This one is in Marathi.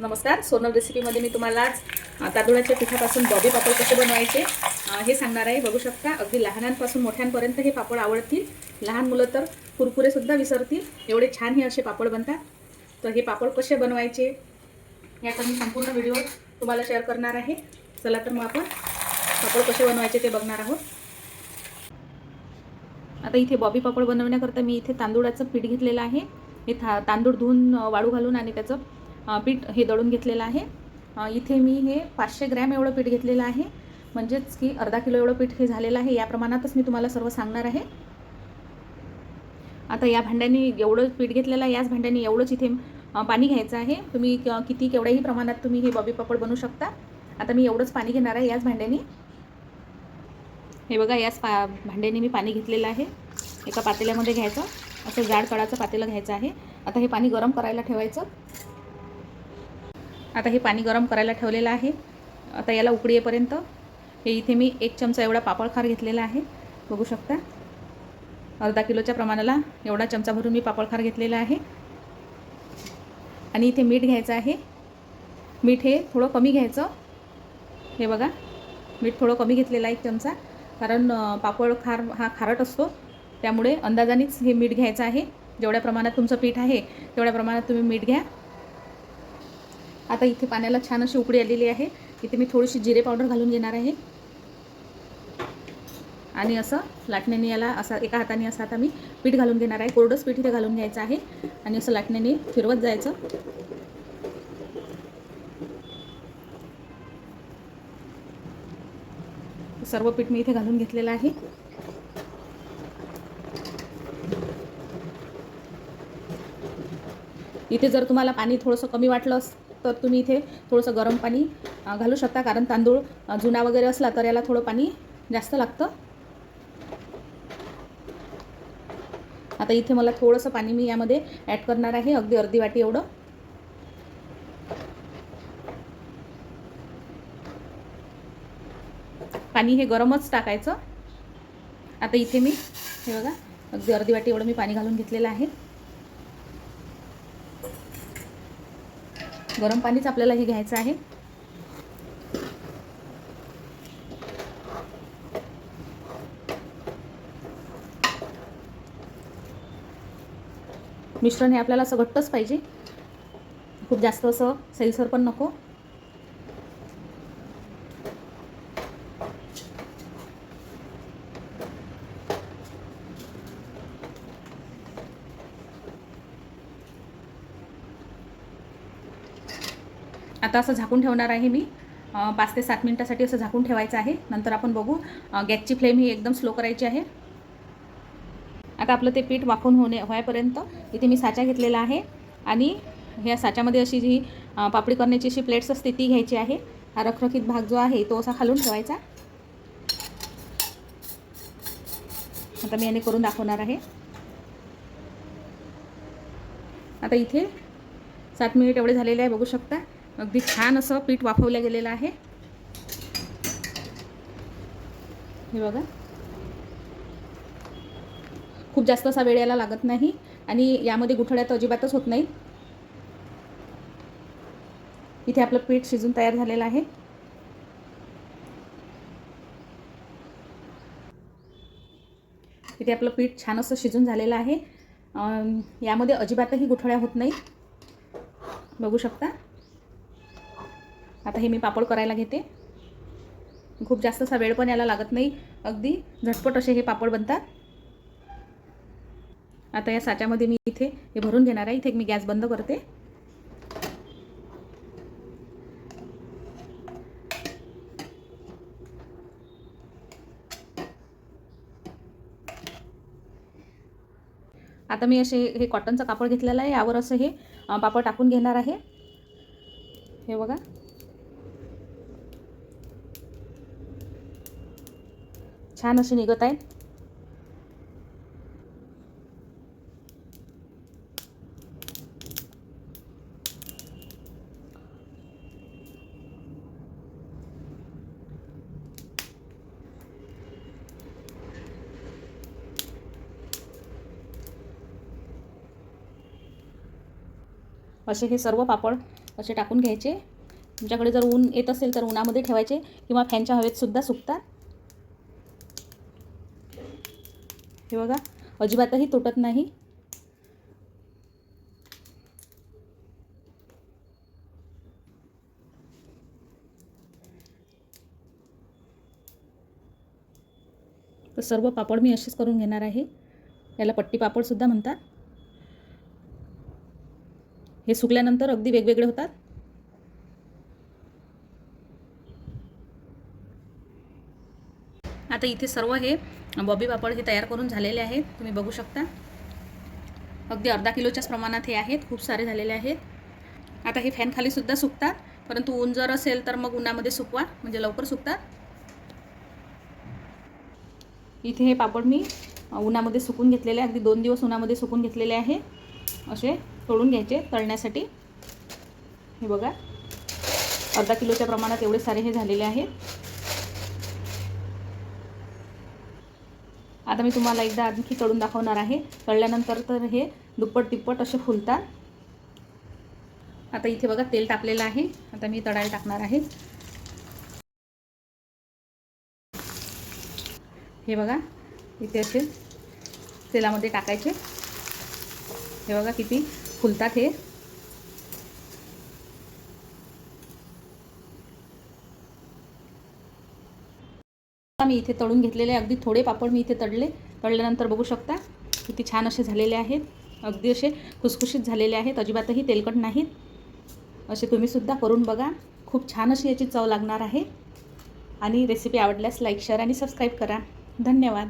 नमस्कार. सोनल रेसिपीमध्ये मी तुम्हाला आज तांदूळाच्या पिठापासून बॉबी पापड कसे बनवायचे हे सांगणार आहे. बघू शकता, अगदी लहानांपासून मोठ्यांपर्यंत हे पापड आवडतील. लहान मुलं तर कुरकुरेसुद्धा विसरतील, एवढे छान हे असे पापड बनतात. तर हे पापड कसे बनवायचे याचा मी संपूर्ण व्हिडिओ तुम्हाला शेअर करणार आहे. चला तर मग आपण पापड कसे बनवायचे ते बघणार आहोत. आता इथे बॉबी पापड बनवण्याकरता मी इथे तांदूळाचं पीठ घेतलेलं आहे. हे तांदूळ धुवून वाळू घालून आणि त्याचं पीठ हे दळून घेतलेलं आहे. इथे मी हे 500 ग्रॅम एवढं पीठ घेतलेलं आहे, म्हणजेच की अर्धा किलो एवढं पीठ हे झालेलं आहे. या प्रमाणातच मी तुम्हाला सर्व सांगणार आहे. आता या भांड्याने एवढं पीठ घेतलेलं आहे, याच भांड्याने एवढंच इथे पाणी घ्यायचं आहे. तुम्ही किती केवढ्याही प्रमाणात तुम्ही हे बॉबी पापड बनवू शकता. आता मी एवढंच पाणी घेणार आहे याच भांड्याने. हे बघा, याच भांड्याने मी पाणी घेतलेलं आहे. एका पातेल्यामध्ये घ्यायचं, असं जाड कडाचं पातेलं घ्यायचं आहे. आता हे पाणी गरम करायला ठेवायचं. आता हे पाणी गरम करायला ठेवलेलं आहे. आता याला उकळी येईपर्यंत हे इथे मी 1 चमचा एवढा पापडखार घेतलेला आहे. बघू शकता, अर्धा किलोच्या प्रमाणाला एवढा चमचा भरून मी पापडखार घेतलेला आहे. आणि इथे मीठ घ्यायचं आहे. मीठ हे थोडं कमी घ्यायचं. हे बघा, मीठ थोडं कमी घेतलेलं आहे 1 चमचा, कारण पापडखार हा खारट असतो, त्यामुळे अंदाजानेच हे मीठ घ्यायचं आहे. जेवढ्या प्रमाणात तुमचं पीठ आहे तेवढ्या प्रमाणात तुम्ही मीठ घ्या. आता इथे पाण्याला छान अशी उकळी आलेली आहे. इथे मी थोडीशी जिरे पावडर घालून घेणार आहे आणि असं लाटण्याने याला असा एका हाताने असं आता मी पीठ घालून घेणार आहे. कोरडंच पीठ इथे घालून घ्यायचं आहे आणि असं लाटण्याने फिरवत जायचं. सर्व पीठ मी इथे घालून घेतलेलं आहे. इथे जर तुम्हाला पाणी थोडंसं कमी वाटलं तर तुम्ही इथे थोडंसं गरम पाणी घालू शकता, कारण तांदूळ जुना वगैरे असला तर याला थोडं पाणी जास्त लागतं. आता इथे मला थोडंसं पाणी मी यामध्ये ॲड करणार आहे, अगदी अर्धी वाटी एवढं. पाणी हे गरमच टाकायचं. आता इथे मी हे बघा, अगदी अर्धी वाटी एवढं मी पाणी घालून घेतलेलं आहे. गरम पाणीच आपल्याला हे घ्यायचं आहे. मिश्रण हे आपल्याला असं घट्टच पाहिजे, खूप जास्त असं सैलसर पण नको. आता असं झाकून ठेवणार आहे मी. 5 ते 7 मिनिटासाठी असं झाकून ठेवायचं आहे. नंतर आपण बघू. गॅसची फ्लेम ही एकदम स्लो करायची आहे. आता आपलं ते पीठ वाफवून व्हायपर्यंत इथे मी साचा घेतलेला आहे आणि ह्या साच्यामध्ये अशी जी पापडी करण्याची अशी प्लेट्स असते ती घ्यायची आहे. हा रखरखीत भाग जो आहे तो असा खालून ठेवायचा. आता मी याने करून दाखवणार आहे. आता इथे 7 मिनिट एवढे झालेले आहे. बघू शकता, अगदी छान असं पीठ वाफवलं गेलेलं आहे. हे बघा, खूप जास्त असा वेळ याला लागत नाही आणि यामध्ये गुठळ्या तर अजिबातच होत नाही. इथे आपलं पीठ शिजून तयार झालेलं आहे. इथे आपलं पीठ छान असं शिजून झालेलं आहे. यामध्ये अजिबातही गुठळ्या होत नाही. बघू शकता. आता हे मी पापड करायला घेते. खूप जास्त असा वेळ पण याला लागत नाही, अगदी झटपट असे हे पापड बनतात. आता या साच्यामध्ये मी इथे हे भरून घेणार आहे. इथे मी गॅस बंद करते. आता मी असे हे कॉटनचं कापड घेतलेलं आहे, यावर असं हे पापड टाकून घेणार आहे. हे बघा, छान असे निघत आहेत. असे हे सर्व पापड असे टाकून घ्यायचे. तुमच्याकडे जर ऊन येत असेल तर उन्हामध्ये ठेवायचे किंवा फॅनच्या हवेतसुद्धा सुकतात. हे बघा, अजिबातही तुटत नाही. तर सर्व पापड मी असेच करून घेणार आहे. याला पट्टी पापडसुद्धा म्हणतात. हे सुकल्यानंतर अगदी वेगवेगळे होतात. आता इथे सर्व हे बॉबी पापड हे तयार करून झालेले आहेत. तुम्ही बघू शकता, अगदी अर्धा किलोच्याच प्रमाणात हे आहेत. खूप सारे झालेले आहेत. आता हे फॅन खालीसुद्धा सुकतात, परंतु ऊन जर असेल तर मग उन्हामध्ये सुकवा, म्हणजे लवकर सुकतात. इथे हे पापड मी उन्हामध्ये सुकून घेतलेले, अगदी 2 दिवस उन्हामध्ये सुकून घेतलेले आहे. असे तोडून घ्यायचे तळण्यासाठी. हे बघा, अर्धा किलोच्या प्रमाणात एवढे सारे हे झालेले आहेत. आता मी तुम्हाला एकदा आणखी तळून दाखवणार आहे. तळल्यानंतर तर हे दुप्पट तिप्पट असे फुलतात. आता इथे बघा तेल तापलेलं आहे. आता मी तळायला टाकणार आहे. हे बघा, इथे असे तेलामध्ये टाकायचे. हे बघा किती फुलतात हे. मी इथे तळून घेतलेले अगदी थोडे पापड मी इथे तळल्यानंतर बघू शकता किती छान असे झालेले आहेत. अगदी असे खुसखुशीत झालेले आहेत, अजिबातही तेलकट नाहीत. असे तुम्हीसुद्धा करून बघा. खूप छान अशी याची चव लागणार आहे. आणि रेसिपी आवडल्यास लाईक, शेअर आणि सबस्क्राईब करा. धन्यवाद.